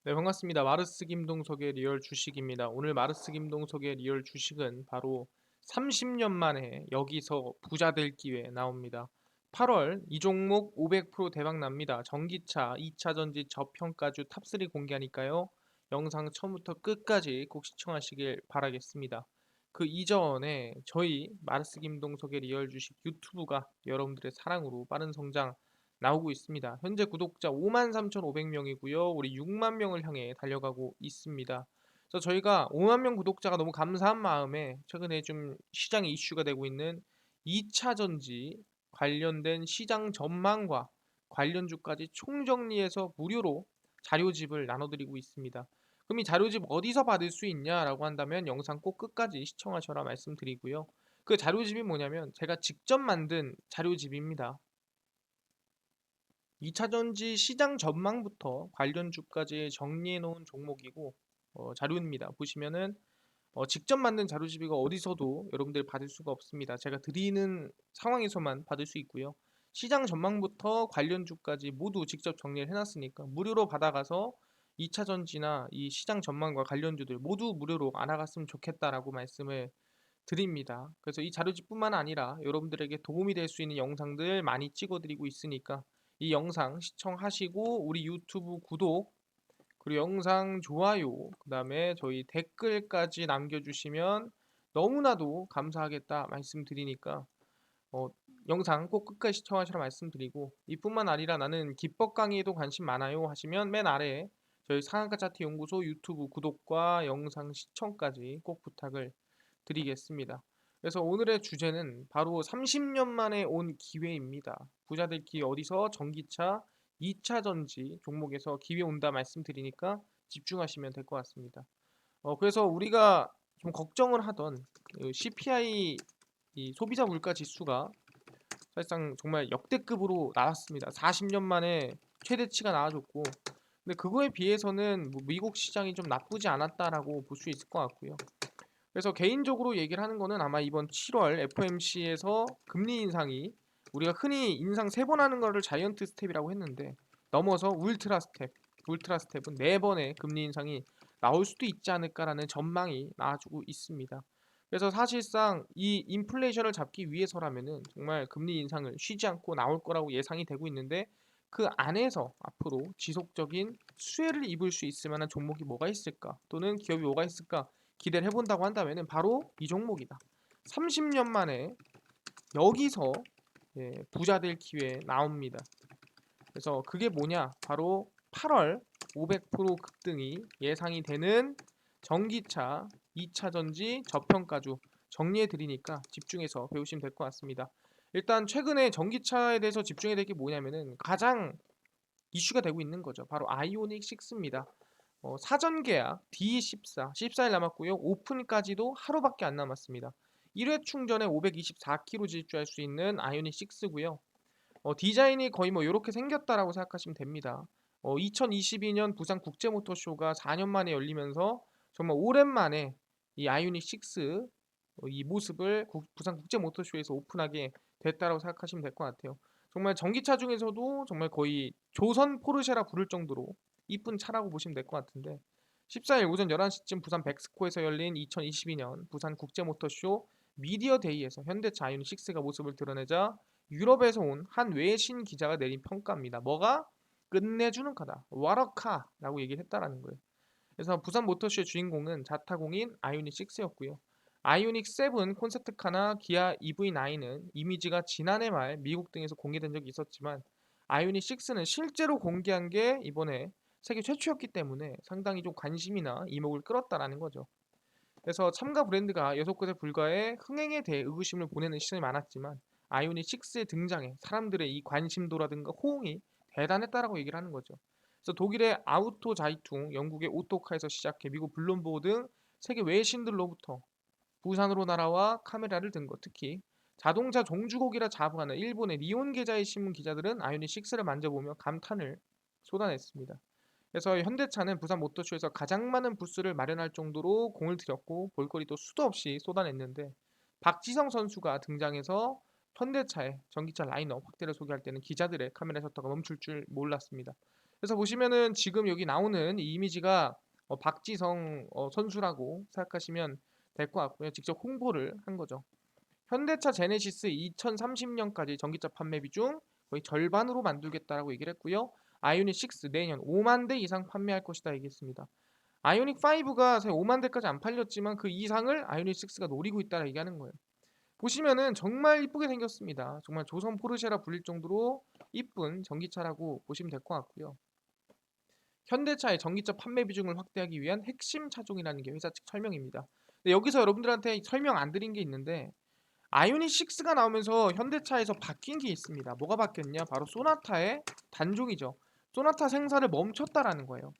네, 반갑습니다. 마르스 김동석의 리얼 주식입니다. 오늘 마르스 김동석의 리얼 주식은 바로 30년 만에 여기서 부자 될 기회 나옵니다. 8월 이 종목 500% 대박 납니다. 전기차, 2차 전지 저평가주 탑3 공개하니까요. 영상 처음부터 끝까지 꼭 시청하시길 바라겠습니다. 그 이전에 저희 마르스 김동석의 리얼 주식 유튜브가 여러분들의 사랑으로 빠른 성장 나오고 있습니다. 현재 구독자 53,500명이고요. 우리 6만 명을 향해 달려가고 있습니다. 그래서 저희가 5만 명 구독자가 너무 감사한 마음에 최근에 좀 시장에 이슈가 되고 있는 2차 전지 관련된 시장 전망과 관련주까지 총정리해서 무료로 자료집을 나눠드리고 있습니다. 그럼 이 자료집 어디서 받을 수 있냐라고 한다면 영상 꼭 끝까지 시청하셔라 말씀드리고요. 그 자료집이 뭐냐면 제가 직접 만든 자료집입니다. 2차 전지 시장 전망부터 관련주까지 정리해 놓은 종목이고 자료입니다. 보시면은 직접 만든 자료집이가 어디서도 여러분들 받을 수가 없습니다. 제가 드리는 상황에서만 받을 수 있고요. 시장 전망부터 관련주까지 모두 직접 정리를 해놨으니까 무료로 받아가서 2차 전지나 이 시장 전망과 관련주들 모두 무료로 알아갔으면 좋겠다라고 말씀을 드립니다. 그래서 이 자료집뿐만 아니라 여러분들에게 도움이 될 수 있는 영상들 많이 찍어드리고 있으니까 이 영상 시청하시고 우리 유튜브 구독 그리고 영상 좋아요 그 다음에 저희 댓글까지 남겨주시면 너무나도 감사하겠다 말씀드리니까 어, 영상 꼭 끝까지 시청하시라 말씀드리고 이뿐만 아니라 나는 기법 강의에도 관심 많아요 하시면 맨 아래에 저희 상한가 차트 연구소 유튜브 구독과 영상 시청까지 꼭 부탁을 드리겠습니다. 그래서 오늘의 주제는 바로 30년 만에 온 기회입니다. 부자들 기회 어디서 전기차, 2차 전지 종목에서 기회 온다 말씀드리니까 집중하시면 될 것 같습니다. 그래서 우리가 좀 걱정을 하던 그 CPI 이 소비자 물가 지수가 사실상 정말 역대급으로 나왔습니다. 40년 만에 최대치가 나와줬고 근데 그거에 비해서는 뭐 미국 시장이 좀 나쁘지 않았다라고 볼 수 있을 것 같고요. 그래서 개인적으로 얘기를 하는 거는 아마 이번 7월 FOMC에서 금리 인상이 우리가 흔히 인상 3번 하는 거를 자이언트 스텝이라고 했는데 넘어서 울트라 스텝은 4번의 금리 인상이 나올 수도 있지 않을까라는 전망이 나와주고 있습니다. 그래서 사실상 이 인플레이션을 잡기 위해서라면은 정말 금리 인상을 쉬지 않고 나올 거라고 예상이 되고 있는데 그 안에서 앞으로 지속적인 수혜를 입을 수 있을 만한 종목이 뭐가 있을까 또는 기업이 뭐가 있을까 기대를 해본다고 한다면은 바로 이 종목이다. 30년 만에 여기서 부자 될 기회 나옵니다. 그래서 그게 뭐냐? 바로 8월 500% 급등이 예상이 되는 전기차 2차 전지 저평가주 정리해 드리니까 집중해서 배우시면 될 것 같습니다. 일단 최근에 전기차에 대해서 집중해야 될 게 뭐냐면은 가장 이슈가 되고 있는 거죠. 바로 아이오닉 6입니다. 사전 계약 D14, 14일 남았고요. 오픈까지도 하루밖에 안 남았습니다. 1회 충전에 524km 질주할 수 있는 아이오닉 6고요. 디자인이 거의 뭐 이렇게 생겼다라고 생각하시면 됩니다. 2022년 부산 국제모터쇼가 4년 만에 열리면서 정말 오랜만에 이 아이오닉 6 이 모습을 부산 국제모터쇼에서 오픈하게 됐다라고 생각하시면 될 것 같아요. 정말 전기차 중에서도 정말 거의 조선 포르쉐라 부를 정도로 이쁜 차라고 보시면 될 것 같은데 14일 오전 11시쯤 부산 백스코에서 열린 2022년 부산 국제모터쇼 미디어데이에서 현대차 아이오닉 6가 모습을 드러내자 유럽에서 온 한 외신 기자가 내린 평가입니다. 뭐가? 끝내주는 카다. 와라카라고 얘기를 했다라는 거예요. 그래서 부산 모터쇼의 주인공은 자타공인 아이오닉 6였고요. 아이오닉 7 콘셉트카나 기아 EV9은 이미지가 지난해 말 미국 등에서 공개된 적이 있었지만 아이오닉 6는 실제로 공개한 게 이번에 세계 최초였기 때문에 상당히 좀 관심이나 이목을 끌었다라는 거죠. 그래서 참가 브랜드가 6곳에 불과해 흥행에 대해 의구심을 보내는 시선이 많았지만 아이오닉 6의 등장에 사람들의 이 관심도라든가 호응이 대단했다라고 얘기를 하는 거죠. 그래서 독일의 아우토 자이퉁, 영국의 오토카에서 시작해 미국 블룸버그 등 세계 외신들로부터 부산으로 날아와 카메라를 든 것, 특히 자동차 종주국이라 자부하는 일본의 리온 계좌의 신문 기자들은 아이오닉 6를 만져보며 감탄을 쏟아냈습니다. 그래서 현대차는 부산 모터쇼에서 가장 많은 부스를 마련할 정도로 공을 들였고 볼거리도 수도 없이 쏟아냈는데 박지성 선수가 등장해서 현대차의 전기차 라인업 확대를 소개할 때는 기자들의 카메라 셔터가 멈출 줄 몰랐습니다. 그래서 보시면은 지금 여기 나오는 이 이미지가 박지성 선수라고 생각하시면 될 것 같고요. 직접 홍보를 한 거죠. 현대차 제네시스 2030년까지 전기차 판매 비중 거의 절반으로 만들겠다라고 얘기를 했고요. 아이오닉 6 내년 5만 대 이상 판매할 것이다 얘기했습니다. 아이오닉 5가 사실 5만 대까지 안 팔렸지만 그 이상을 아이오닉 6가 노리고 있다라 얘기하는 거예요. 보시면은 정말 이쁘게 생겼습니다. 정말 조선 포르쉐라 불릴 정도로 이쁜 전기차라고 보시면 될 것 같고요. 현대차의 전기차 판매 비중을 확대하기 위한 핵심 차종이라는 게 회사 측 설명입니다. 근데 여기서 여러분들한테 설명 안 드린 게 있는데 아이오닉 6가 나오면서 현대차에서 바뀐 게 있습니다. 뭐가 바뀌었냐? 바로 소나타의 단종이죠. 소나타 생산을 멈췄다라는 거예요.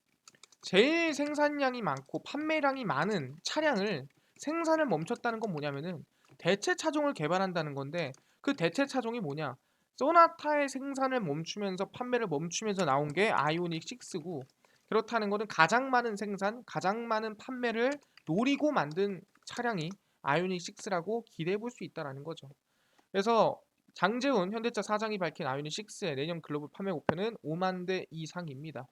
제일 생산량이 많고 판매량이 많은 차량을 생산을 멈췄다는 건 뭐냐면은 대체 차종을 개발한다는 건데 그 대체 차종이 뭐냐? 소나타의 생산을 멈추면서 판매를 멈추면서 나온 게 아이오닉 6고 그렇다는 것은 가장 많은 생산, 가장 많은 판매를 노리고 만든 차량이 아이오닉 6라고 기대해 볼 수 있다라는 거죠. 그래서 장재훈 현대차 사장이 밝힌 아이오닉 6의 내년 글로벌 판매 목표는 5만 대 이상입니다.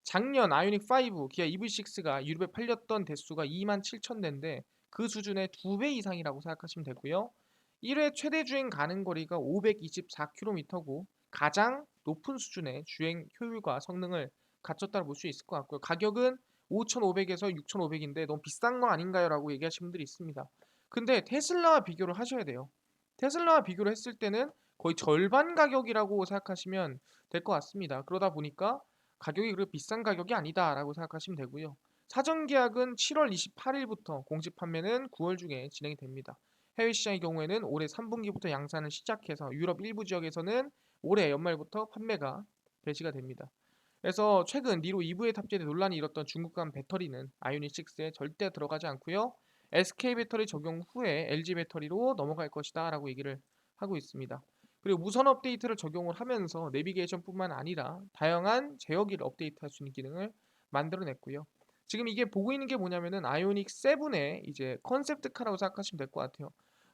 작년 아이오닉 5 기아 EV6가 유럽에 팔렸던 대수가 2만 7천 대인데 그 수준의 2배 이상이라고 생각하시면 되고요. 1회 최대 주행 가능 거리가 524km고 가장 높은 수준의 주행 효율과 성능을 갖췄다고 볼 수 있을 것 같고요. 가격은 5,500에서 6,500인데 너무 비싼 거 아닌가요? 라고 얘기하시는 분들이 있습니다. 근데 테슬라와 비교를 하셔야 돼요. 테슬라와 비교를 했을 때는 거의 절반 가격이라고 생각하시면 될 것 같습니다. 그러다 보니까 가격이 그렇게 비싼 가격이 아니다라고 생각하시면 되고요. 사전 계약은 7월 28일부터 공식 판매는 9월 중에 진행이 됩니다. 해외 시장의 경우에는 올해 3분기부터 양산을 시작해서 유럽 일부 지역에서는 올해 연말부터 판매가 개시가 됩니다. 그래서 최근 니로 EV에 탑재돼 논란이 일었던 중국산 배터리는 아이오닉 6에 절대 들어가지 않고요. SK 배터리 적용 후에 LG 배터리로 넘어갈 것이다 라고 얘기를 하고 있습니다. 그리고 무선 업데이트를 적용을 하면서 내비게이션뿐만 아니라 다양한 제어기를 업데이트할 수 있는 기능을 만들어냈고요. 지금 이게 보고 있는 게 뭐냐면은 아이오닉 7의 이제 컨셉트카라고 생각하시면 될 것 같아요.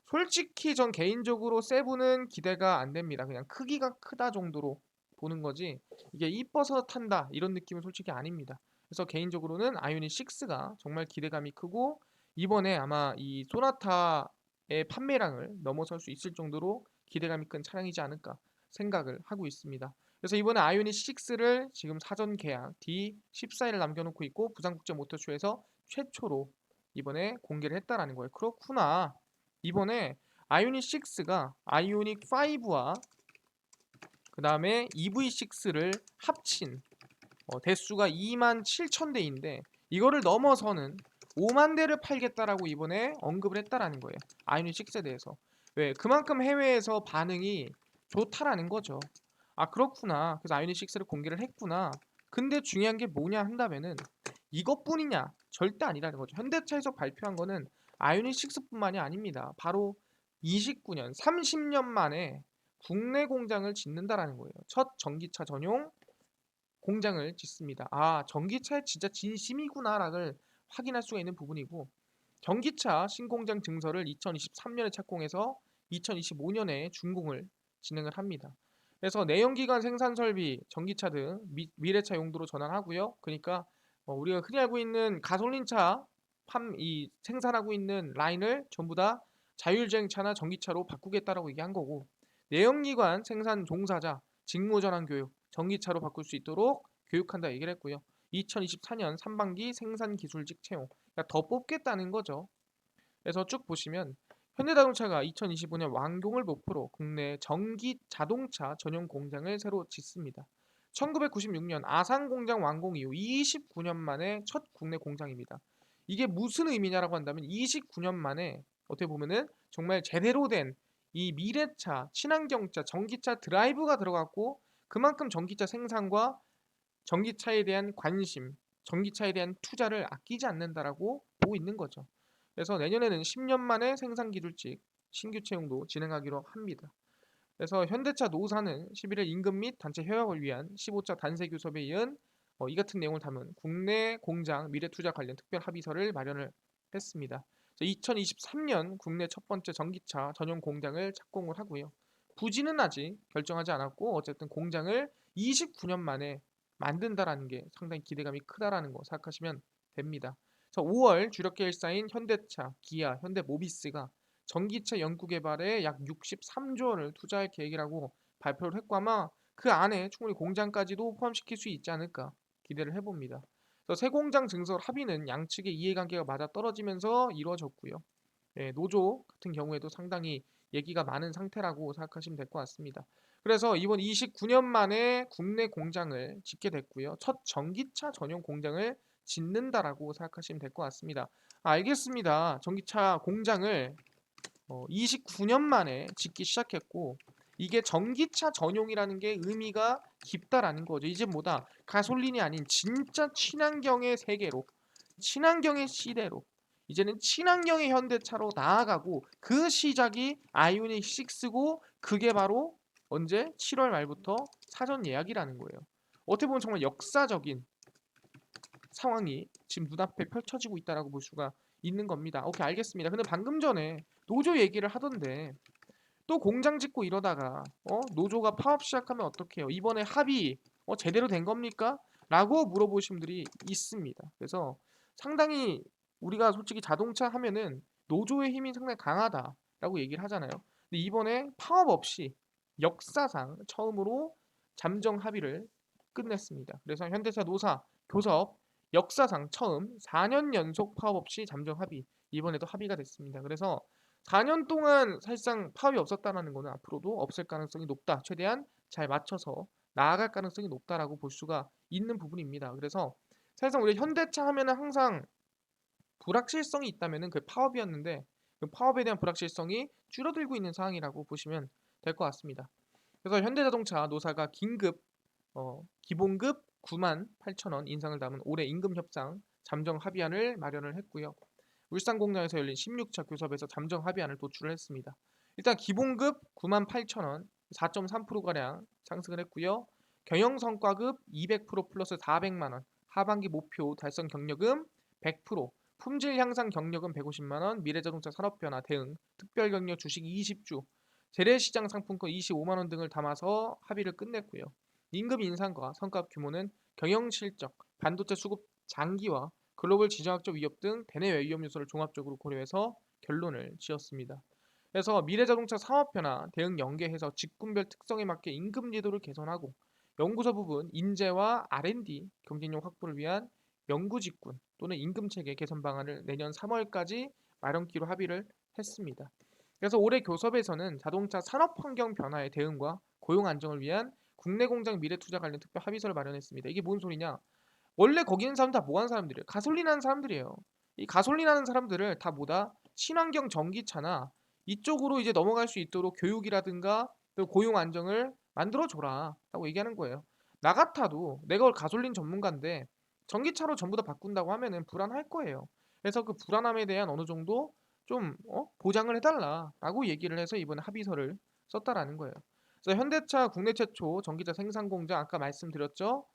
솔직히 전 개인적으로 7은 기대가 안 됩니다. 그냥 크기가 크다 정도로 보는 거지 이게 이뻐서 탄다 이런 느낌은 솔직히 아닙니다. 그래서 개인적으로는 아이오닉 6가 정말 기대감이 크고 이번에 아마 이 소나타의 판매량을 넘어설 수 있을 정도로 기대감이 큰 차량이지 않을까 생각을 하고 있습니다. 그래서 이번에 아이오닉 6를 지금 사전 계약 D14일 남겨놓고 있고 부산국제모터쇼에서 최초로 이번에 공개를 했다라는 거예요. 그렇구나. 이번에 아이오닉 6가 아이오닉 5와 그 다음에 EV6를 합친 대수가 2만 7천 대인데 이거를 넘어서는 5만 대를 팔겠다라고 이번에 언급을 했다라는 거예요. 아이오닉 6에 대해서. 왜? 그만큼 해외에서 반응이 좋다라는 거죠. 아 그렇구나. 그래서 아이오닉 6를 공개를 했구나. 근데 중요한 게 뭐냐 한다면은 이것뿐이냐? 절대 아니라는 거죠. 현대차에서 발표한 거는 아이오닉 6뿐만이 아닙니다. 바로 29년, 30년 만에 국내 공장을 짓는다라는 거예요. 첫 전기차 전용 공장을 짓습니다. 아, 전기차에 진짜 진심이구나를 확인할 수가 있는 부분이고 전기차 신공장 증설을 2023년에 착공해서 2025년에 준공을 진행을 합니다. 그래서 내연기관 생산 설비, 전기차 등 미래차 용도로 전환하고요. 그러니까 우리가 흔히 알고 있는 가솔린차 이 생산하고 있는 라인을 전부 다 자율주행차나 전기차로 바꾸겠다라고 얘기한 거고 내연기관 생산 종사자 직무전환 교육 전기차로 바꿀 수 있도록 교육한다 얘기를 했고요. 2024년 상반기 생산 기술직 채용 그러니까 더 뽑겠다는 거죠. 그래서 쭉 보시면 현대자동차가 2025년 완공을 목표로 국내 전기 자동차 전용 공장을 새로 짓습니다. 1996년 아산 공장 완공 이후 29년 만에 첫 국내 공장입니다. 이게 무슨 의미냐라고 한다면 29년 만에 어떻게 보면은 정말 제대로 된 이 미래차, 친환경차, 전기차 드라이브가 들어갔고 그만큼 전기차 생산과 전기차에 대한 관심, 전기차에 대한 투자를 아끼지 않는다라고 보고 있는 거죠. 그래서 내년에는 10년 만에 생산 기술직 신규 채용도 진행하기로 합니다. 그래서 현대차 노사는 11일 임금 및 단체 협약을 위한 15차 단세 교섭에 이은 이 같은 내용을 담은 국내 공장 미래 투자 관련 특별 합의서를 마련을 했습니다. 2023년 국내 첫 번째 전기차 전용 공장을 착공을 하고요. 부지는 아직 결정하지 않았고 어쨌든 공장을 29년 만에 만든다라는 게 상당히 기대감이 크다라는 거 생각하시면 됩니다. 그래서 5월 주력 계열사인 현대차, 기아, 현대모비스가 전기차 연구 개발에 약 63조 원을 투자할 계획이라고 발표를 했고 아마 그 안에 충분히 공장까지도 포함시킬 수 있지 않을까 기대를 해봅니다. 그래서 새 공장 증설 합의는 양측의 이해관계가 맞아떨어지면서 이루어졌고요. 예, 노조 같은 경우에도 상당히 얘기가 많은 상태라고 생각하시면 될 것 같습니다. 그래서 이번 29년 만에 국내 공장을 짓게 됐고요. 첫 전기차 전용 공장을 짓는다라고 생각하시면 될 것 같습니다. 알겠습니다. 전기차 공장을 29년 만에 짓기 시작했고 이게 전기차 전용이라는 게 의미가 깊다라는 거죠. 이제 뭐다 가솔린이 아닌 진짜 친환경의 세계로, 친환경의 시대로 이제는 친환경의 현대차로 나아가고 그 시작이 아이오닉 6고 그게 바로 언제 7월 말부터 사전 예약이라는 거예요. 어떻게 보면 정말 역사적인 상황이 지금 눈앞에 펼쳐지고 있다라고 볼 수가 있는 겁니다. 오케이, 알겠습니다. 근데 방금 전에 노조 얘기를 하던데 또 공장 짓고 이러다가 노조가 파업 시작하면 어떡해요? 이번에 합의 제대로 된 겁니까? 라고 물어보신 분들이 있습니다. 그래서 상당히 우리가 솔직히 자동차 하면은 노조의 힘이 상당히 강하다라고 얘기를 하잖아요. 근데 이번에 파업 없이 역사상 처음으로 잠정 합의를 끝냈습니다. 그래서 현대차 노사 교섭 역사상 처음 4년 연속 파업 없이 잠정 합의 이번에도 합의가 됐습니다. 그래서 4년 동안 사실상 파업이 없었다는 것은 앞으로도 없을 가능성이 높다. 최대한 잘 맞춰서 나아갈 가능성이 높다라고 볼 수가 있는 부분입니다. 그래서 사실상 우리 현대차 하면은 항상 불확실성이 있다면은 그 파업이었는데 그 파업에 대한 불확실성이 줄어들고 있는 상황이라고 보시면 될 것 같습니다. 그래서 현대자동차 노사가 긴급 기본급 9만 8천 원 인상을 담은 올해 임금 협상 잠정 합의안을 마련을 했고요. 울산 공장에서 열린 16차 교섭에서 잠정 합의안을 도출을 했습니다. 일단 기본급 9만 8천 원 4.3%가량 상승을 했고요. 경영성과급 200% 플러스 400만 원, 하반기 목표 달성 경력금 100%, 품질 향상 경력금 150만 원, 미래자동차 산업변화 대응, 특별경력 주식 20주, 재래시장 상품권 25만 원 등을 담아서 합의를 끝냈고요. 임금 인상과 성과 규모는 경영 실적, 반도체 수급 장기화, 글로벌 지정학적 위협 등 대내외 위험 요소를 종합적으로 고려해서 결론을 지었습니다. 그래서 미래자동차 사업 변화 대응 연계해서 직군별 특성에 맞게 임금 제도를 개선하고 연구소 부분 인재와 R&D 경쟁력 확보를 위한 연구 직군 또는 임금 체계 개선 방안을 내년 3월까지 마련키로 합의를 했습니다. 그래서 올해 교섭에서는 자동차 산업 환경 변화의 대응과 고용 안정을 위한 국내 공장 미래 투자 관련 특별 합의서를 마련했습니다. 이게 뭔 소리냐? 원래 거기 있는 사람 다 뭐 하는 사람들이에요? 가솔린 하는 사람들이에요. 이 가솔린 하는 사람들을 다 뭐다? 친환경 전기차나 이쪽으로 이제 넘어갈 수 있도록 교육이라든가 또 고용 안정을 만들어 줘라 라고 얘기하는 거예요. 나 같아도 내가 가솔린 전문가인데 전기차로 전부 다 바꾼다고 하면은 불안할 거예요. 그래서 그 불안함에 대한 어느 정도 좀 보장을 해달라라고 얘기를 해서 이번에 합의서를 썼다라는 거예요. 그래서 현대차 국내 최초 전기차 생산 공장 아까 말씀드렸죠.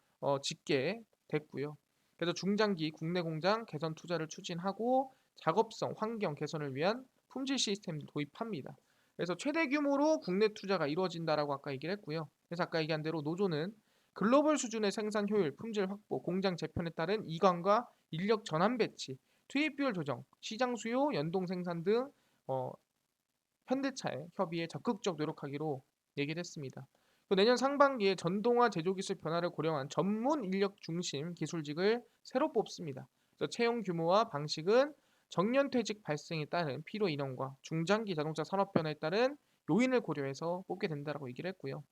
짓게 됐고요. 그래서 중장기 국내 공장 개선 투자를 추진하고 작업성, 환경 개선을 위한 품질 시스템 도입합니다. 그래서 최대 규모로 국내 투자가 이루어진다라고 아까 얘기를 했고요. 그래서 아까 얘기한 대로 노조는 글로벌 수준의 생산 효율, 품질 확보, 공장 재편에 따른 이관과 인력 전환 배치, 투입 비율 조정, 시장 수요, 연동 생산 등 어, 현대차의 협의에 적극적 노력하기로 얘기를 했습니다. 또 내년 상반기에 전동화 제조기술 변화를 고려한 전문 인력 중심 기술직을 새로 뽑습니다. 그래서 채용 규모와 방식은 정년퇴직 발생에 따른 필요 인원과 중장기 자동차 산업 변화에 따른 요인을 고려해서 뽑게 된다고 얘기를 했고요.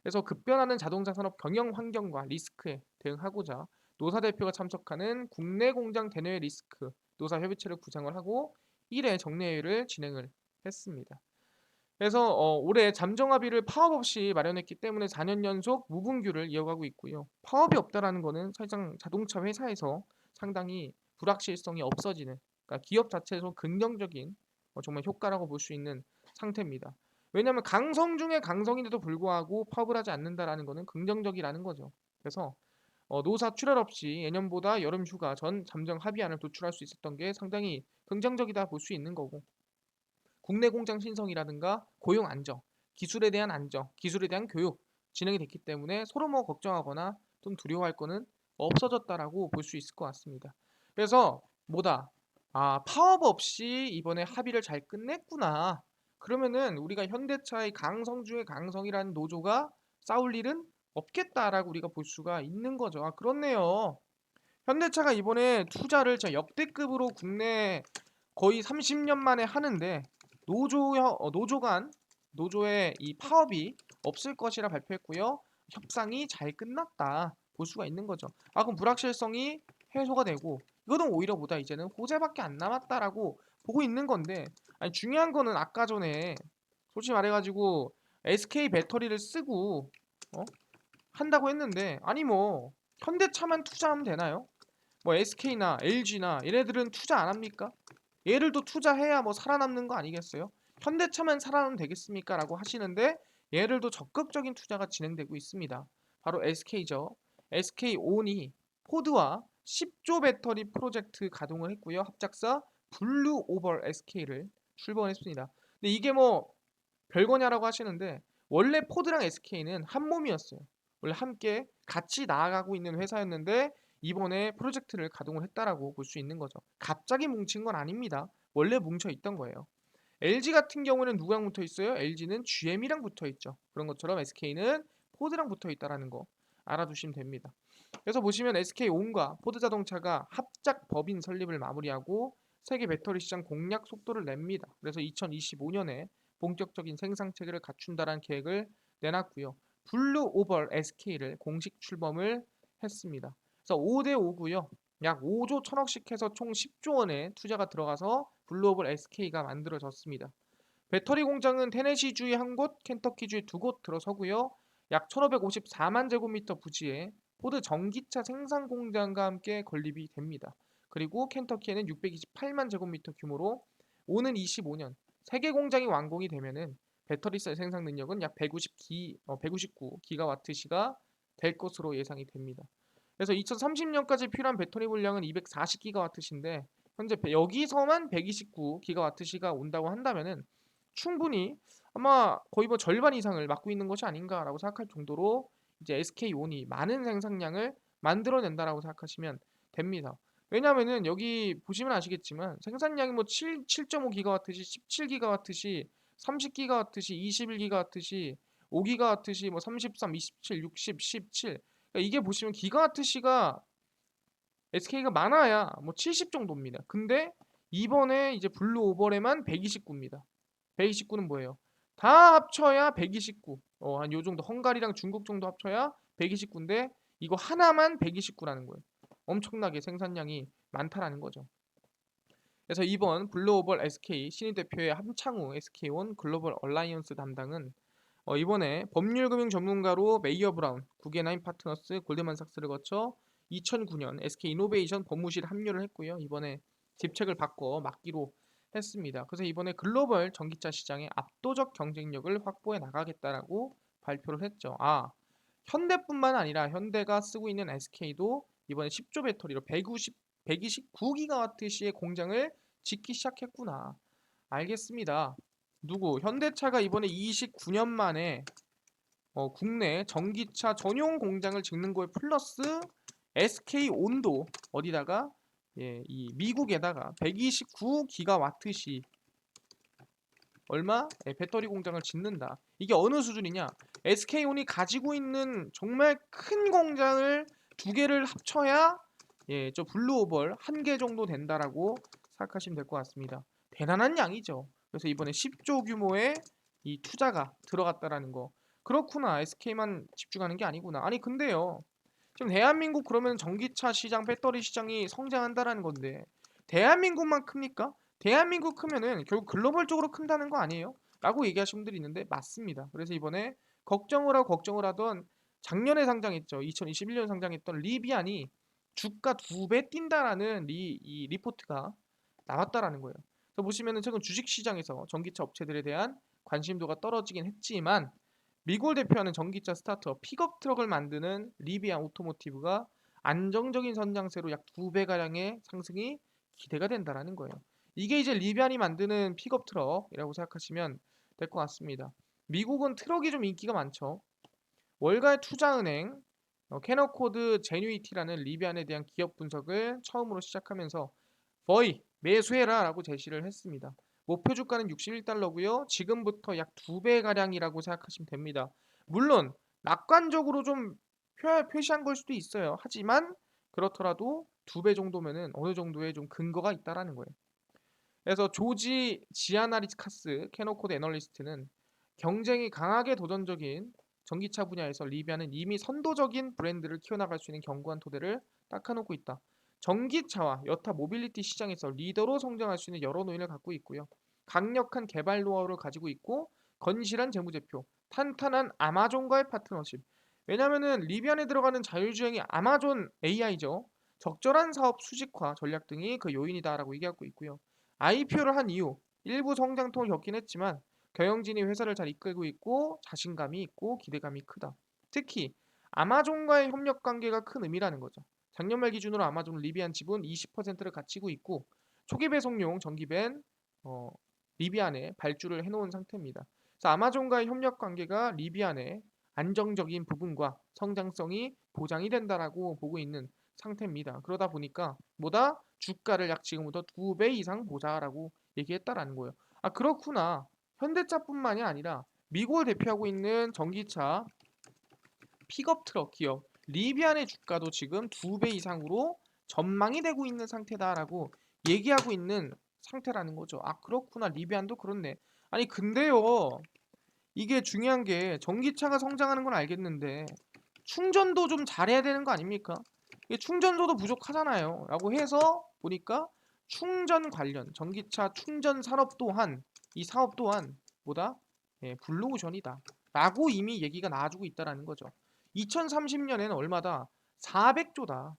그래서 급변하는 자동차 산업 경영 환경과 리스크에 대응하고자 노사 대표가 참석하는 국내 공장 대내외 리스크 노사 협의체를 구성을 하고 1회 정례회를 진행을 했습니다. 그래서 올해 잠정 합의를 파업 없이 마련했기 때문에 4년 연속 무분규를 이어가고 있고요. 파업이 없다라는 거는 사실상 자동차 회사에서 상당히 불확실성이 없어지는, 그러니까 기업 자체에서 긍정적인 정말 효과라고 볼 수 있는 상태입니다. 왜냐하면 강성 중에 강성인데도 불구하고 파업을 하지 않는다라는 거는 긍정적이라는 거죠. 그래서 노사 출혈 없이 예년보다 여름 휴가 전 잠정 합의안을 도출할 수 있었던 게 상당히 긍정적이다 볼 수 있는 거고 국내 공장 신성이라든가 고용 안정, 기술에 대한 안정, 기술에 대한 교육 진행이 됐기 때문에 서로 뭐 걱정하거나 좀 두려워할 거는 없어졌다라고 볼 수 있을 것 같습니다. 그래서 뭐다? 아, 파업 없이 이번에 합의를 잘 끝냈구나. 그러면은 우리가 현대차의 강성 중의 강성이라는 노조가 싸울 일은 없겠다라고 우리가 볼 수가 있는 거죠. 아, 그렇네요. 현대차가 이번에 투자를 진짜 역대급으로 국내 거의 30년 만에 하는데 노조 간 노조의 이 파업이 없을 것이라 발표했고요. 협상이 잘 끝났다 볼 수가 있는 거죠. 아, 그럼 불확실성이 해소가 되고 이거는 오히려 보다 이제는 호재밖에 안 남았다라고 보고 있는 건데, 아니 중요한 거는 아까 전에 솔직히 말해가지고 SK 배터리를 쓰고 어? 한다고 했는데, 아니 뭐 현대차만 투자하면 되나요? 뭐 SK나 LG나 얘네들은 투자 안 합니까? 얘들도 투자해야 뭐 살아남는 거 아니겠어요? 현대차만 살아남으면 되겠습니까? 라고 하시는데 얘들도 적극적인 투자가 진행되고 있습니다. 바로 SK죠. SK온이 포드와 10조 배터리 프로젝트 가동을 했고요. 합작사 블루 오벌 SK를 출범했습니다. 근데 이게 뭐 별거냐라고 하시는데, 원래 포드랑 SK는 한 몸이었어요. 원래 함께 같이 나아가고 있는 회사였는데 이번에 프로젝트를 가동을 했다라고 볼 수 있는 거죠. 갑자기 뭉친 건 아닙니다. 원래 뭉쳐 있던 거예요. LG 같은 경우는 누구랑 붙어 있어요? LG는 GM이랑 붙어 있죠. 그런 것처럼 SK는 포드랑 붙어 있다라는 거 알아두시면 됩니다. 그래서 보시면 SK온과 포드자동차가 합작 법인 설립을 마무리하고 세계 배터리 시장 공략 속도를 냅니다. 그래서 2025년에 본격적인 생산 체계를 갖춘다라는 계획을 내놨고요. 블루 오벌 SK를 공식 출범을 했습니다. 그래서 5대 5고요. 약 5조 1천억씩 해서 총 10조 원의 투자가 들어가서 블루 오벌 SK가 만들어졌습니다. 배터리 공장은 테네시주의 한 곳, 켄터키주의 두 곳 들어서고요. 약 1554만 제곱미터 부지에 포드 전기차 생산 공장과 함께 건립이 됩니다. 그리고 켄터키에는 628만 제곱미터 규모로 오는 25년 세개 공장이 완공이 되면은 배터리 셀 생산 능력은 약 159 기가와트시가 될 것으로 예상이 됩니다. 그래서 2030년까지 필요한 배터리 물량은 240 기가와트시인데 현재 여기서만 129 기가와트시가 온다고 한다면은 충분히 아마 거의 뭐 절반 이상을 맡고 있는 것이 아닌가라고 생각할 정도로 이제 SK온이 많은 생산량을 만들어낸다라고 생각하시면 됩니다. 왜냐하면은 여기 보시면 아시겠지만 생산량이 뭐 7.5 기가와트시, 17 기가와트시, 30 기가와트시, 21 기가와트시, 5 기가와트시, 뭐 33, 27, 60, 17. 그러니까 이게 보시면 기가와트시가 SK가 많아야 뭐 70 정도입니다. 근데 이번에 이제 블루 오벌에만 129입니다. 129는 뭐예요? 다 합쳐야 129. 한 요 정도 헝가리랑 중국 정도 합쳐야 129인데 이거 하나만 129라는 거예요. 엄청나게 생산량이 많다라는 거죠. 그래서 이번 블루오벌 SK 신임 대표의 함창우 SK온 글로벌 얼라이언스 담당은 이번에 법률금융 전문가로 메이어 브라운, 구겐하임 파트너스, 골드만삭스를 거쳐 2009년 SK 이노베이션 법무실 합류를 했고요. 이번에 직책을 바꿔 맡기로 했습니다. 그래서 이번에 글로벌 전기차 시장의 압도적 경쟁력을 확보해 나가겠다라고 발표를 했죠. 아, 현대뿐만 아니라 현대가 쓰고 있는 SK도 이번에 10조 배터리로 129기가와트시의 공장을 짓기 시작했구나. 알겠습니다. 누구? 현대차가 이번에 29년 만에 국내 전기차 전용 공장을 짓는 거에 플러스 SK온도 어디다가 이 미국에다가 129기가와트시 얼마? 배터리 공장을 짓는다. 이게 어느 수준이냐? SK온이 가지고 있는 정말 큰 공장을 두 개를 합쳐야 저 블루오벌 한 개 정도 된다라고 생각하시면 될 것 같습니다. 대단한 양이죠. 그래서 이번에 10조 규모의 이 투자가 들어갔다라는 거. 그렇구나. SK만 집중하는 게 아니구나. 아니 근데요. 지금 대한민국 그러면 전기차 시장, 배터리 시장이 성장한다라는 건데 대한민국만 큽니까? 대한민국 크면은 결국 글로벌적으로 큰다는 거 아니에요? 라고 얘기하시는 분들이 있는데 맞습니다. 그래서 이번에 걱정을 하던 작년에 상장했죠. 2021년 상장했던 리비안이 주가 2배 뛴다라는 이 리포트가 나왔다라는 거예요. 그래서 보시면은 최근 주식시장에서 전기차 업체들에 대한 관심도가 떨어지긴 했지만 미국을 대표하는 전기차 스타트업 픽업 트럭을 만드는 리비안 오토모티브가 안정적인 선장세로 약 2배가량의 상승이 기대가 된다라는 거예요. 이게 이제 리비안이 만드는 픽업 트럭이라고 생각하시면 될 것 같습니다. 미국은 트럭이 좀 인기가 많죠. 월가의 투자은행, 캐너코드 제뉴이티라는 리비안에 대한 기업 분석을 처음으로 시작하면서 거의 매수해라라고 제시를 했습니다. 목표 주가는 61달러고요. 지금부터 약 2배 가량이라고 생각하시면 됩니다. 물론 낙관적으로 좀 표시한 걸 수도 있어요. 하지만 그렇더라도 2배 정도면은 어느 정도의 좀 근거가 있다라는 거예요. 그래서 조지 지아나리카스 캐노코드 애널리스트는 경쟁이 강하게 도전적인 전기차 분야에서 리비아는 이미 선도적인 브랜드를 키워나갈 수 있는 견고한 토대를 닦아놓고 있다. 전기차와 여타 모빌리티 시장에서 리더로 성장할 수 있는 여러 노인을 갖고 있고요. 강력한 개발 노하우를 가지고 있고 건실한 재무제표, 탄탄한 아마존과의 파트너십. 왜냐하면은 리비안에 들어가는 자율주행이 아마존 AI죠. 적절한 사업 수직화 전략 등이 그 요인이다라고 얘기하고 있고요. IPO를 한 이후 일부 성장통을 겪긴 했지만 경영진이 회사를 잘 이끌고 있고 자신감이 있고 기대감이 크다. 특히 아마존과의 협력 관계가 큰 의미라는 거죠. 작년 말 기준으로 아마존 리비안 지분 20%를 갖추고 있고 초기 배송용 전기밴 리비안에 발주를 해놓은 상태입니다. 그래서 아마존과의 협력 관계가 리비안의 안정적인 부분과 성장성이 보장이 된다라고 보고 있는 상태입니다. 그러다 보니까 뭐다 주가를 약 지금부터 2배 이상 보자라고 얘기했다라는 거예요. 아 그렇구나. 현대차뿐만이 아니라 미국을 대표하고 있는 전기차 픽업 트럭 기업 리비안의 주가도 지금 2배 이상으로 전망이 되고 있는 상태다라고 얘기하고 있는 상태라는 거죠. 아 그렇구나. 리비안도 그렇네. 아니 근데요. 이게 중요한 게 전기차가 성장하는 건 알겠는데 충전도 좀 잘해야 되는 거 아닙니까? 이게 충전소도 부족하잖아요. 라고 해서 보니까 충전 관련 전기차 충전 산업 또한 이 사업 또한 뭐다? 예, 블루오션이다. 라고 이미 얘기가 나와주고 있다라는 거죠. 2030년에는 얼마다? 400조다.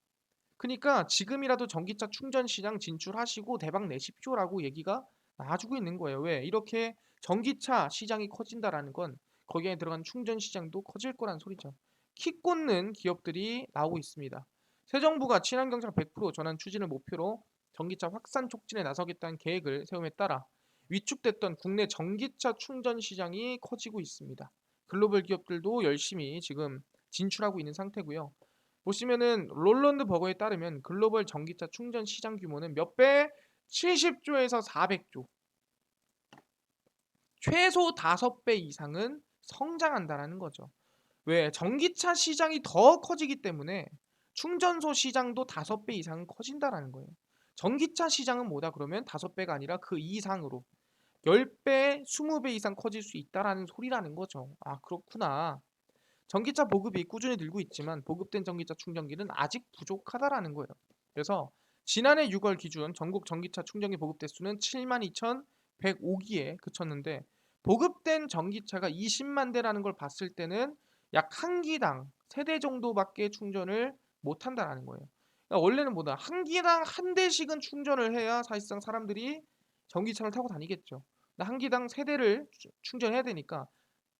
그러니까 지금이라도 전기차 충전 시장 진출하시고 대박 내십시오라고 얘기가 나와주고 있는 거예요. 왜? 이렇게 전기차 시장이 커진다라는 건 거기에 들어간 충전 시장도 커질 거란 소리죠. 키 꽂는 기업들이 나오고 있습니다. 새 정부가 친환경차 100% 전환 추진을 목표로 전기차 확산 촉진에 나서겠다는 계획을 세움에 따라 위축됐던 국내 전기차 충전 시장이 커지고 있습니다. 글로벌 기업들도 열심히 지금 진출하고 있는 상태고요. 보시면은 롤런드 버거에 따르면 글로벌 전기차 충전 시장 규모는 몇 배? 70조에서 400조. 최소 5배 이상은 성장한다라는 거죠. 왜? 전기차 시장이 더 커지기 때문에 충전소 시장도 5배 이상은 커진다라는 거예요. 전기차 시장은 뭐다 그러면 5배가 아니라 그 이상으로 10배, 20배 이상 커질 수 있다라는 소리라는 거죠. 아, 그렇구나. 전기차 보급이 꾸준히 늘고 있지만 보급된 전기차 충전기는 아직 부족하다라는 거예요. 그래서 지난해 6월 기준 전국 전기차 충전기 보급 대수는 72,105기에 그쳤는데 보급된 전기차가 20만 대라는 걸 봤을 때는 약 한 기당 3대 정도밖에 충전을 못 한다라는 거예요. 그러니까 원래는 뭐다 한 기당 한 대씩은 충전을 해야 사실상 사람들이 전기차를 타고 다니겠죠. 근데 한 기당 3대를 충전해야 되니까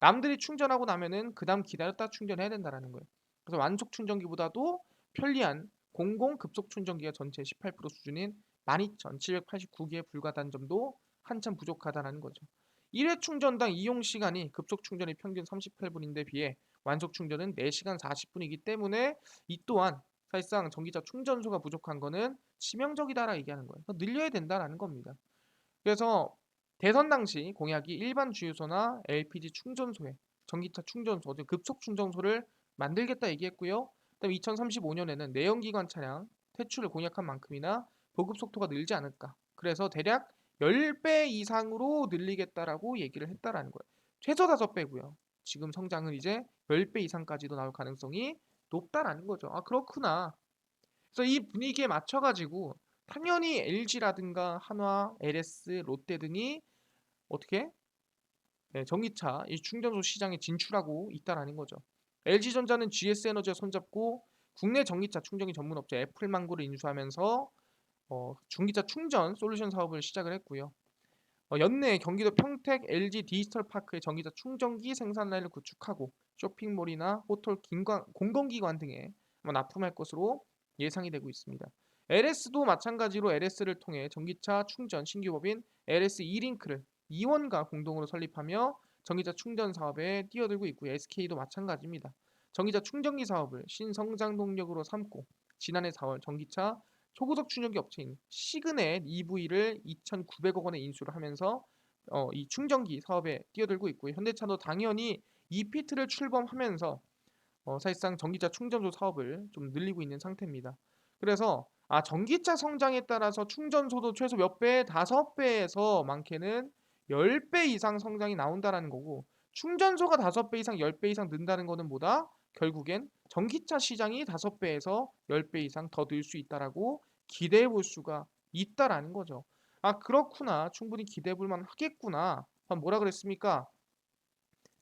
남들이 충전하고 나면은 그다음 기다렸다 충전해야 된다라는 거예요. 그래서 완속 충전기보다도 편리한 공공 급속 충전기가 전체 18% 수준인 12,789개에 불과하다는 점도 한참 부족하다는 거죠. 1회 충전당 이용 시간이 급속 충전이 평균 38분인데 비해 완속 충전은 4시간 40분이기 때문에 이 또한 사실상 전기차 충전소가 부족한 거는 치명적이다라 얘기하는 거예요. 늘려야 된다라는 겁니다. 그래서 대선 당시 공약이 일반 주유소나 LPG 충전소에 전기차 충전소, 즉 급속 충전소를 만들겠다 얘기했고요. 그다음에 2035년에는 내연기관 차량 퇴출을 공약한 만큼이나 보급 속도가 늘지 않을까. 그래서 대략 10배 이상으로 늘리겠다라고 얘기를 했다라는 거예요. 최소 5배고요. 지금 성장은 이제 10배 이상까지도 나올 가능성이 높다라는 거죠. 아, 그렇구나. 그래서 이 분위기에 맞춰가지고 당연히 LG라든가 한화, LS, 롯데 등이 어떻게 전기차 이 충전소 시장에 진출하고 있다라는 거죠. LG전자는 GS에너지와 손잡고 국내 전기차 충전기 전문 업체 애플망고를 인수하면서 전기차 충전 솔루션 사업을 시작을 했고요. 연내 경기도 평택 LG 디지털파크의 전기차 충전기 생산 라인을 구축하고 쇼핑몰이나 호텔, 공공기관 등에 납품할 것으로 예상이 되고 있습니다. LS도 마찬가지로 LS를 통해 전기차 충전 신규 법인 LS 이링크를 이원과 공동으로 설립하며 전기차 충전 사업에 뛰어들고 있고요. SK도 마찬가지입니다. 전기차 충전기 사업을 신성장 동력으로 삼고 지난해 4월 전기차 초고속 충전기 업체인 시그넷 EV를 2,900억 원에 인수를 하면서 이 충전기 사업에 뛰어들고 있고요. 현대차도 당연히 이피트를 출범하면서 사실상 전기차 충전소 사업을 좀 늘리고 있는 상태입니다. 그래서 전기차 성장에 따라서 충전소도 최소 몇 배, 5배에서 많게는 10배 이상 성장이 나온다라는 거고 충전소가 5배 이상, 10배 이상 는다는 거는 뭐다? 결국엔 전기차 시장이 5배에서 10배 이상 더 늘 수 있다라고 기대해 볼 수가 있다라는 거죠. 그렇구나. 충분히 기대해 볼 만하겠구나. 뭐라 그랬습니까?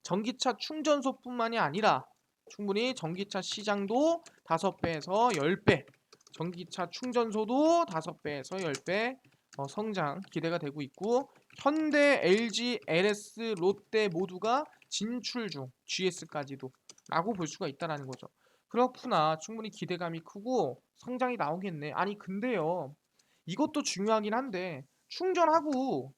전기차 충전소뿐만이 아니라 충분히 전기차 시장도 5배에서 10배, 전기차 충전소도 5배에서 10배 성장 기대가 되고 있고 현대, LG, LS, 롯데 모두가 진출 중, GS까지도 라고 볼 수가 있다는 거죠. 그렇구나. 충분히 기대감이 크고 성장이 나오겠네. 아니 근데요. 이것도 중요하긴 한데 충전하고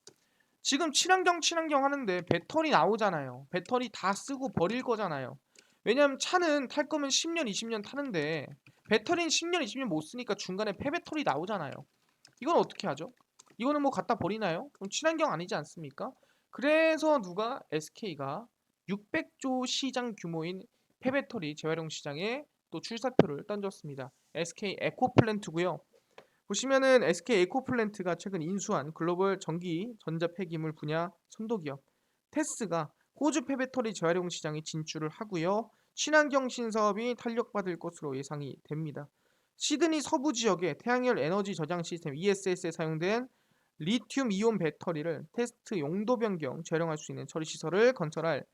지금 친환경 하는데 배터리 나오잖아요. 배터리 다 쓰고 버릴 거잖아요. 왜냐면 차는 탈 거면 10년, 20년 타는데 배터리는 10년, 20년 못 쓰니까 중간에 폐배터리 나오잖아요. 이건 어떻게 하죠? 이거는 뭐 갖다 버리나요? 그럼 친환경 아니지 않습니까? 그래서 누가 SK가 600조 시장 규모인 폐배터리 재활용 시장에 또 출사표를 던졌습니다. SK 에코플랜트고요. 보시면은 SK 에코플랜트가 최근 인수한 글로벌 전기 전자 폐기물 분야 선도기업 테스가 호주 폐배터리 재활용 시장에 진출을 하고요. 친환경 신사업이 탄력받을 것으로 예상이 됩니다. 시드니 서부 지역의 태양열 에너지 저장 시스템 ESS에 사용된 리튬 이온 배터리를 테스트 용도 변경 재활용할 수 있는 처리 시설을 건설할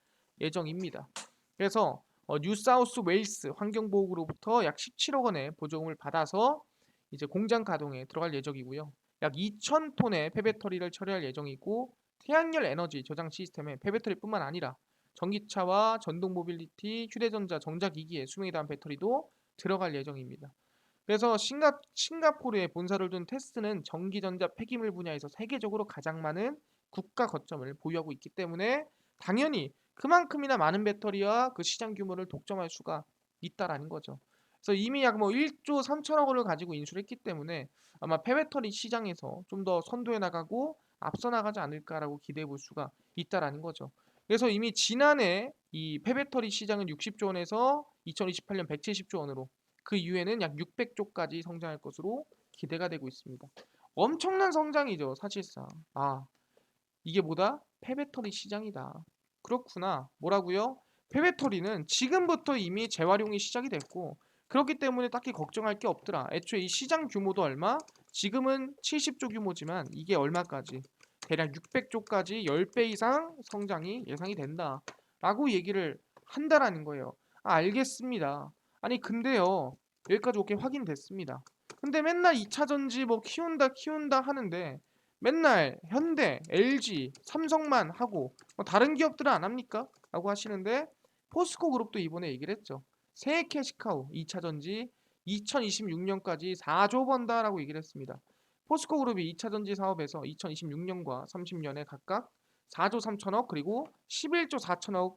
예정입니다. 그래서 뉴사우스 웨일스 환경보호구로부터 약 17억 원의 보조금을 받아서 이제 공장 가동에 들어갈 예정이고요. 약 2,000톤의 폐배터리를 처리할 예정이고 태양열 에너지 저장 시스템에 폐배터리뿐만 아니라 전기차와 전동 모빌리티, 휴대전자, 전자기기에 수명이 다한 배터리도 들어갈 예정입니다. 그래서 싱가포르에 본사를 둔 테스는 전기전자 폐기물 분야에서 세계적으로 가장 많은 국가 거점을 보유하고 있기 때문에 당연히 그만큼이나 많은 배터리와 그 시장 규모를 독점할 수가 있다라는 거죠. 그래서 이미 약 1조 3천억 원을 가지고 인수를 했기 때문에 아마 폐배터리 시장에서 좀 더 선도해 나가고 앞서 나가지 않을까라고 기대해 볼 수가 있다라는 거죠. 그래서 이미 지난해 이 폐배터리 시장은 60조 원에서 2028년 170조 원으로 그 이후에는 약 600조까지 성장할 것으로 기대가 되고 있습니다. 엄청난 성장이죠, 사실상. 이게 뭐다? 폐배터리 시장이다. 그렇구나. 뭐라고요? 폐배터리는 지금부터 이미 재활용이 시작이 됐고 그렇기 때문에 딱히 걱정할 게 없더라. 애초에 이 시장 규모도 얼마? 지금은 70조 규모지만 이게 얼마까지? 대략 600조까지 10배 이상 성장이 예상이 된다. 라고 얘기를 한다라는 거예요. 알겠습니다. 아니 근데요. 여기까지 오케이 확인됐습니다. 근데 맨날 2차 전지 뭐 키운다 하는데 맨날 현대, LG, 삼성만 하고 다른 기업들은 안 합니까? 라고 하시는데 포스코 그룹도 이번에 얘기를 했죠. 새 캐시카우 2차 전지 2026년까지 4조 번다라고 얘기를 했습니다. 포스코 그룹이 2차 전지 사업에서 2026년과 30년에 각각 4조 3천억 그리고 11조 4천억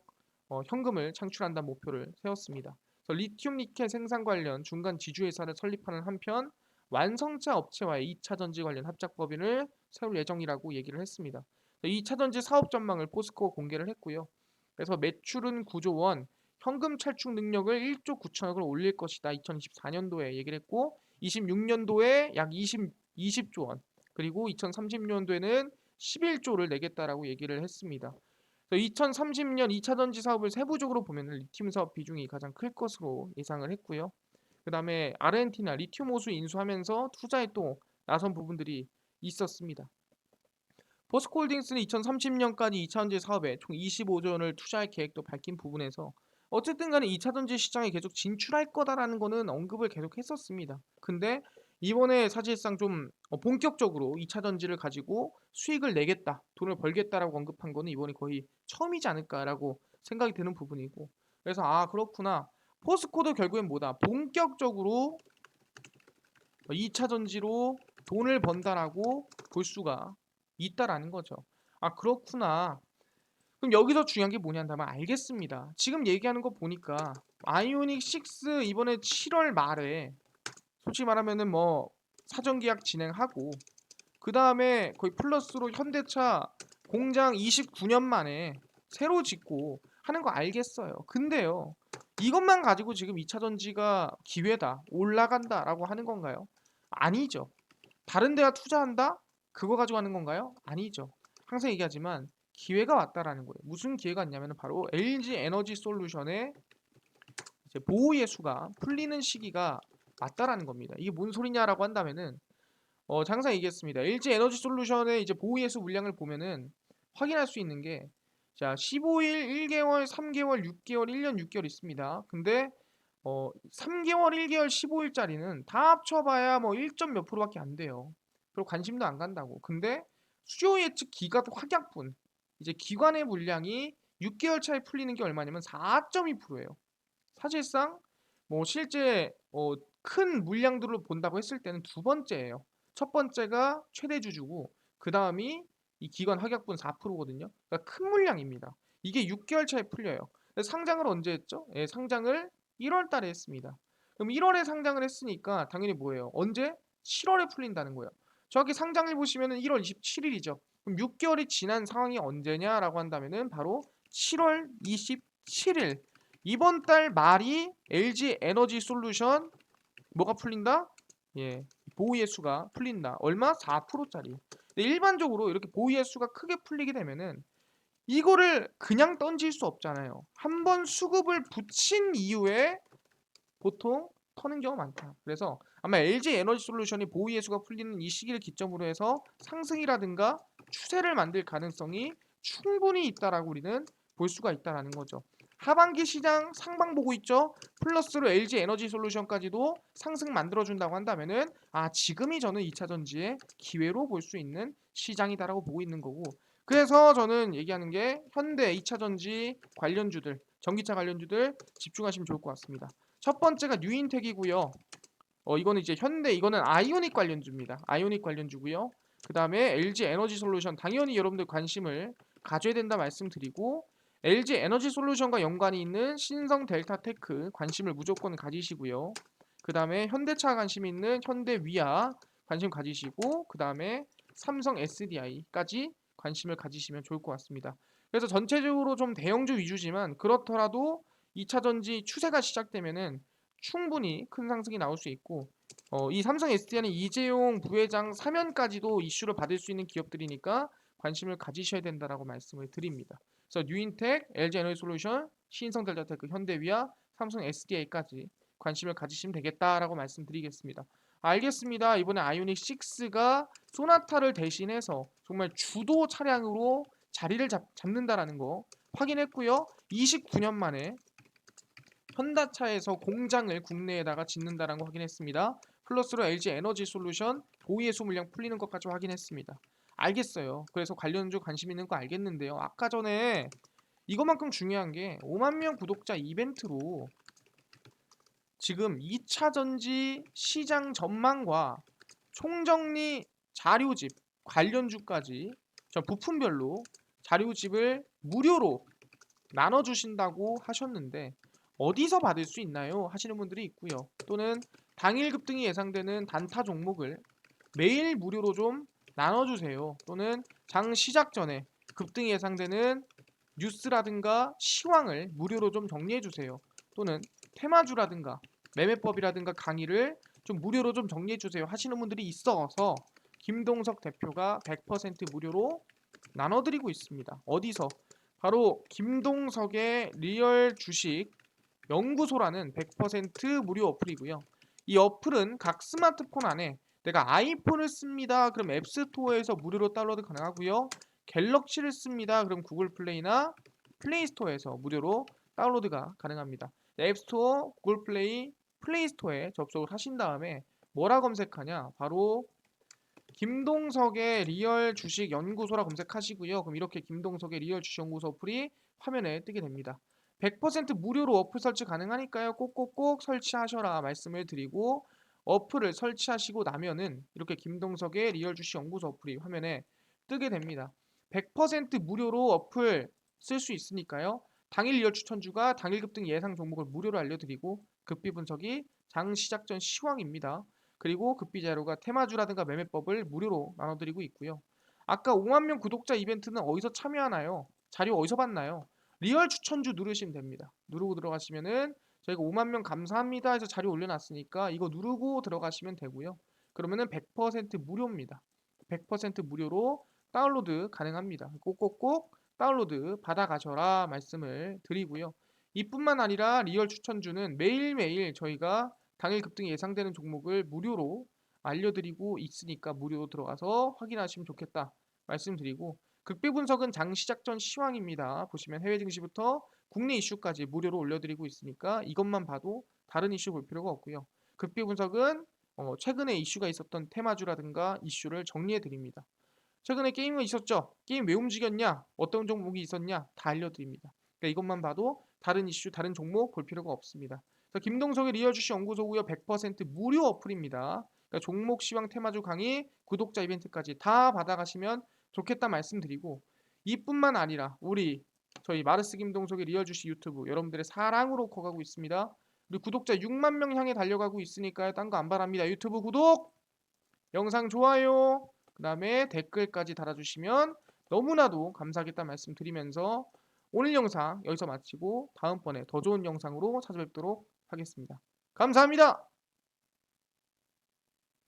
현금을 창출한다는 목표를 세웠습니다. 그래서 리튬 니켈 생산 관련 중간 지주회사를 설립하는 한편 완성차 업체와의 2차 전지 관련 합작 법인을 세울 예정이라고 얘기를 했습니다. 2차 전지 사업 전망을 포스코가 공개를 했고요. 그래서 매출은 9조 원, 현금 char축 능력을 1조 9천억을 올릴 것이다. 2024년도에 얘기를 했고 26년도에 약 20조 원, 그리고 2030년도에는 11조를 내겠다라고 얘기를 했습니다. 2030년 2차 전지 사업을 세부적으로 보면 리튬 사업 비중이 가장 클 것으로 예상을 했고요. 그 다음에 아르헨티나 리튬 호수 인수하면서 투자에 또 나선 부분들이 있었습니다. 포스코홀딩스는 2030년까지 2차 전지 사업에 총 25조 원을 투자할 계획도 밝힌 부분에서 어쨌든 간에 2차 전지 시장에 계속 진출할 거다라는 거는 언급을 계속 했었습니다. 근데 이번에 사실상 좀 본격적으로 2차 전지를 가지고 수익을 내겠다, 돈을 벌겠다라고 언급한 거는 이번이 거의 처음이지 않을까라고 생각이 드는 부분이고 그래서 그렇구나. 포스코도 결국엔 뭐다? 본격적으로 2차 전지로 돈을 번다라고 볼 수가 있다라는 거죠. 그렇구나. 그럼 여기서 중요한 게 뭐냐 한다면 알겠습니다. 지금 얘기하는 거 보니까 아이오닉 6 이번에 7월 말에 솔직히 말하면은 뭐 사전 계약 진행하고 그다음에 거의 플러스로 현대차 공장 29년 만에 새로 짓고 하는 거 알겠어요. 근데요. 이것만 가지고 지금 2차 전지가 기회다, 올라간다라고 하는 건가요? 아니죠. 다른 데가 투자한다? 그거 가지고 하는 건가요? 아니죠. 항상 얘기하지만 기회가 왔다라는 거예요. 무슨 기회가 왔냐면 바로 LG 에너지 솔루션의 이제 보호 예수가 풀리는 시기가 맞다라는 겁니다. 이게 뭔 소리냐라고 한다면은 항상 얘기했습니다. LG 에너지 솔루션의 이제 보호 예수 물량을 보면은 확인할 수 있는 게 자, 15일, 1개월, 3개월, 6개월, 1년 6개월 있습니다. 근데 3개월, 1개월, 15일짜리는 다 합쳐봐야 뭐 1점 몇 프로밖에 안 돼요. 그리고 관심도 안 간다고. 근데 수요 예측 기간 확약분 이제 기관의 물량이 6개월 차에 풀리는 게 얼마냐면 4.2%예요. 사실상 뭐 실제 큰 물량들을 본다고 했을 때는 두 번째예요. 첫 번째가 최대 주주고 그 다음이 이 기관 확약분 4%거든요. 그러니까 큰 물량입니다. 이게 6개월 차에 풀려요. 상장을 언제 했죠? 예, 상장을 1월 달에 했습니다. 그럼 1월에 상장을 했으니까 당연히 뭐예요? 언제? 7월에 풀린다는 거예요. 정확히 상장을 보시면은 1월 27일이죠. 그럼 6개월이 지난 상황이 언제냐라고 한다면은 바로 7월 27일 이번 달 말이 LG 에너지 솔루션 뭐가 풀린다? 예, 보유의 수가 풀린다. 얼마? 4%짜리. 근데 일반적으로 이렇게 보유의 수가 크게 풀리게 되면은 이거를 그냥 던질 수 없잖아요. 한번 수급을 붙인 이후에 보통 터는 경우가 많다. 그래서 아마 LG 에너지 솔루션이 보유 예수가 풀리는 이 시기를 기점으로 해서 상승이라든가 추세를 만들 가능성이 충분히 있다라고 우리는 볼 수가 있다라는 거죠. 하반기 시장 상방 보고 있죠. 플러스로 LG 에너지 솔루션까지도 상승 만들어준다고 한다면은 지금이 저는 2차 전지의 기회로 볼 수 있는 시장이다라고 보고 있는 거고 그래서 저는 얘기하는 게 현대 2차 전지 관련주들 전기차 관련주들 집중하시면 좋을 것 같습니다. 첫 번째가 뉴인텍이고요. 이거는 이제 현대 이거는 아이오닉 관련주입니다. 아이오닉 관련주고요. 그 다음에 LG 에너지 솔루션 당연히 여러분들 관심을 가져야 된다 말씀드리고 LG 에너지 솔루션과 연관이 있는 신성 델타테크 관심을 무조건 가지시고요. 그 다음에 현대차 관심 있는 현대 위아 관심 가지시고 그 다음에 삼성 SDI까지 관심을 가지시면 좋을 것 같습니다. 그래서 전체적으로 좀 대형주 위주지만 그렇더라도 2차 전지 추세가 시작되면은 충분히 큰 상승이 나올 수 있고 이 삼성 SDI는 이재용 부회장 사면까지도 이슈를 받을 수 있는 기업들이니까 관심을 가지셔야 된다라고 말씀을 드립니다. 그래서 뉴인텍, LG에너지솔루션, 신성델타테크, 현대위아, 삼성 SDI까지 관심을 가지시면 되겠다라고 말씀드리겠습니다. 알겠습니다. 이번에 아이오닉 6가 소나타를 대신해서 정말 주도 차량으로 자리를 잡는다라는 거 확인했고요. 29년 만에 현대차에서 공장을 국내에다가 짓는다라는 거 확인했습니다. 플러스로 LG 에너지 솔루션 보이에수 물량 풀리는 것까지 확인했습니다. 알겠어요. 그래서 관련주 관심 있는 거 알겠는데요. 아까 전에 이것만큼 중요한 게 5만 명 구독자 이벤트로 지금 2차 전지 시장 전망과 총정리 자료집 관련주까지 저 부품별로 자료집을 무료로 나눠주신다고 하셨는데 어디서 받을 수 있나요? 하시는 분들이 있고요. 또는 당일 급등이 예상되는 단타 종목을 매일 무료로 좀 나눠주세요. 또는 장 시작 전에 급등이 예상되는 뉴스라든가 시황을 무료로 좀 정리해주세요. 또는 테마주라든가 매매법이라든가 강의를 좀 무료로 좀 정리해주세요 하시는 분들이 있어서 김동석 대표가 100% 무료로 나눠드리고 있습니다. 어디서? 바로 김동석의 리얼 주식 연구소라는 100% 무료 어플이고요. 이 어플은 각 스마트폰 안에 내가 아이폰을 씁니다. 그럼 앱스토어에서 무료로 다운로드 가능하고요. 갤럭시를 씁니다. 그럼 구글 플레이나 플레이스토어에서 무료로 다운로드가 가능합니다. 앱스토어, 구글 플레이, 플레이스토어에 접속을 하신 다음에 뭐라 검색하냐? 바로 김동석의 리얼 주식 연구소라 검색하시고요. 그럼 이렇게 김동석의 리얼 주식 연구소 어플이 화면에 뜨게 됩니다. 100% 무료로 어플 설치 가능하니까요. 꼭꼭꼭 설치하셔라 말씀을 드리고 어플을 설치하시고 나면은 이렇게 김동석의 리얼 주식 연구소 어플이 화면에 뜨게 됩니다. 100% 무료로 어플 쓸 수 있으니까요. 당일 리얼 추천주가 당일 급등 예상 종목을 무료로 알려드리고 급비 분석이 장 시작 전 시황입니다. 그리고 급비 자료가 테마주라든가 매매법을 무료로 나눠드리고 있고요. 아까 5만 명 구독자 이벤트는 어디서 참여하나요? 자료 어디서 봤나요? 리얼 추천주 누르시면 됩니다. 누르고 들어가시면은 저희가 5만 명 감사합니다 해서 자료 올려놨으니까 이거 누르고 들어가시면 되고요. 그러면은 100% 무료입니다. 100% 무료로 다운로드 가능합니다. 꼭꼭꼭 다운로드 받아가셔라 말씀을 드리고요. 이뿐만 아니라 리얼 추천주는 매일매일 저희가 당일 급등이 예상되는 종목을 무료로 알려드리고 있으니까 무료로 들어가서 확인하시면 좋겠다 말씀드리고 극비 분석은 장 시작 전 시황입니다. 보시면 해외 증시부터 국내 이슈까지 무료로 올려드리고 있으니까 이것만 봐도 다른 이슈 볼 필요가 없고요. 극비 분석은 최근에 이슈가 있었던 테마주라든가 이슈를 정리해 드립니다. 최근에 게임이 있었죠? 게임 왜 움직였냐? 어떤 종목이 있었냐? 다 알려드립니다. 그러니까 이것만 봐도 다른 이슈, 다른 종목 볼 필요가 없습니다. 그래서 김동석의 리얼 주식 연구소고요. 100% 무료 어플입니다. 그러니까 종목 시황 테마주 강의, 구독자 이벤트까지 다 받아가시면 좋겠다 말씀드리고 이뿐만 아니라 저희 마르스 김동석의 리얼 주식 유튜브 여러분들의 사랑으로 커가고 있습니다. 우리 구독자 6만 명 향해 달려가고 있으니까요. 딴 거 안 바랍니다. 유튜브 구독, 영상 좋아요, 그 다음에 댓글까지 달아주시면 너무나도 감사하겠다 말씀드리면서 오늘 영상 여기서 마치고 다음번에 더 좋은 영상으로 찾아뵙도록 하겠습니다. 감사합니다.